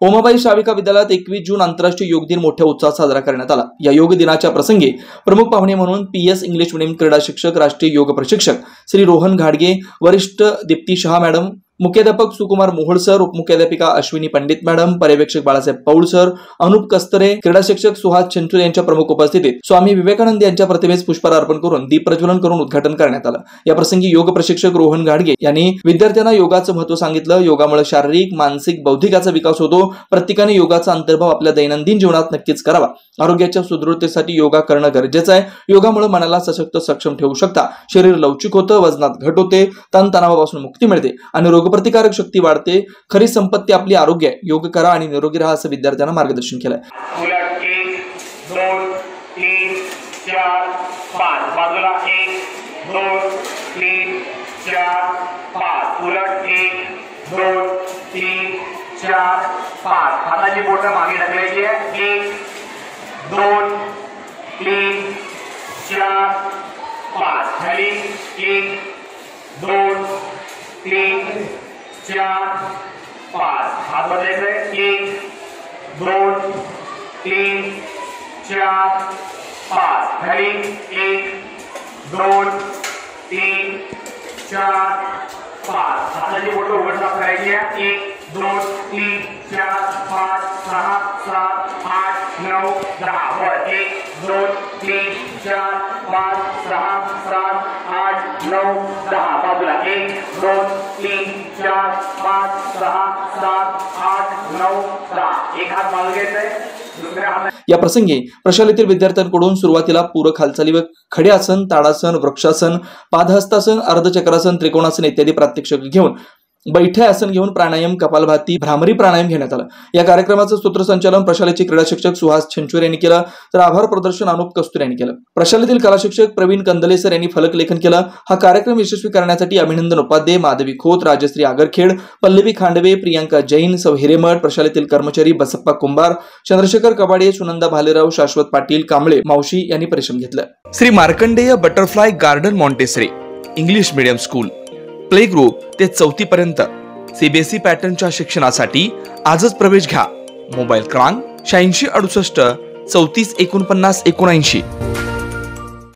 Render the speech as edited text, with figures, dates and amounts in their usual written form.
ओमाबाई शाविका विद्यालयात 21 जून आंतरराष्ट्रीय योग दिन मोठ्या उत्साहात साजरा करण्यात आला। या योग दिनाच्या प्रसंगी प्रमुख पाहुणे म्हणून पीएस इंग्लिश मीडियम क्रीडा शिक्षक, राष्ट्रीय योग प्रशिक्षक श्री रोहन घाडगे, वरिष्ठ दीप्ती शहा मॅडम, मुख्याध्यापक सुकुमार मोहोळ सर, उपमुख्याध्यापिका अश्विनी पंडित मॅडम, पर्यवेक्षक बाळासाहेब पौळ सर, अनुप कस्तरे, क्रीडा शिक्षक सुहास छेंचुरे यांच्या प्रमुख उपस्थितीत स्वामी विवेकानंद यांच्या प्रतिमेस पुष्पहार अर्पण करून दीप प्रज्वलन करून उद्घाटन करण्यात आलं। या प्रसंगी योग प्रशिक्षक रोहन घाडगे यांनी विद्यार्थ्यांना योगाचं महत्त्व सांगितलं। योगामुळे शारीरिक, मानसिक, बौद्धिकाचा विकास होतो। प्रत्येकाने योगाचा अंतर्भाव आपल्या दैनंदिन जीवनात नक्कीच करावा। आरोग्याच्या सुदृढतेसाठी योगा करणं गरजेचं आहे। योगामुळे मनाला सशक्त, सक्षम ठेवू शकता। शरीर लवचिक होतं, वजनात घट होते, तणावापासून मुक्ती मिळते आणि रोगप्रतिकारक शक्ती वाढते। खरी संपत्ती आपली आरोग्य आहे। योग करा आणि निरोगी राहा असं विद्यार्थ्यांना मार्गदर्शन केलंय। उलट 1 2 3 4 5 बाजूला 1 2 3 4 5 उलट 1 2 3 4 5 हाताची बोटं मागे ढकलायची आहे। 1 2 3 4 5 खाली 1 2 3 4 5 हात बदलायचे 1 2 3 4 5 खाली 1 2 3 4 5 हाताची बोटं उघडसाफ करायची आहे। 1 2 3 4 5 6 7 8 9 10 वर 1 2 3 4 5 6 7 8 9 10 बाजूला 1 2 3 4 5 6 7 8 9 10 एक हात मागे घ्यायचा दुसऱ्या हात। या प्रसंगी प्रशालेतील विद्यार्थ्यांकडून सुरुवातीला पूरक हालचाली व खडे आसन, ताडासन, वृक्षासन, पादहस्तासन, अर्धचक्रासन, त्रिकोणासन इत्यादी प्रात्यक्षिक घेऊन बैठे आसन घेऊन प्राणायाम, कपालभाती, भ्रामरी प्राणायाम घेण्यात आलं। या कार्यक्रमाचं सूत्रसंचालन प्रशालेचे क्रीडा शिक्षक सुहास छेंचुरे यांनी केलं, तर आभार प्रदर्शन अनुप कस्तुरे यांनी केलं। प्रशालेतील कला शिक्षक प्रवीण कंदले सर यांनी फलक लेखन केलं। हा कार्यक्रम यशस्वी करण्यासाठी अभिनंदन उपाध्याय, माधवी खोत, राजश्री आगरखेड, पल्लवी खांडवे, प्रियांका जैन, सौ हिरेमठ, प्रशालेतील कर्मचारी बसप्पा कुंभार, चंद्रशेखर कबाडे, सुनंदा भालेराव, शाश्वत पाटील, कांबळे, मावशी यांनी परिश्रम घेतलं। Shri Markandey butterfly garden Montessori English medium school play group ते 4थी पर्यंत सीबीएसई पॅटर्नच्या शिक्षणासाठी आजच प्रवेश घ्या। मोबाईल क्रमांक 8668 34 49 79।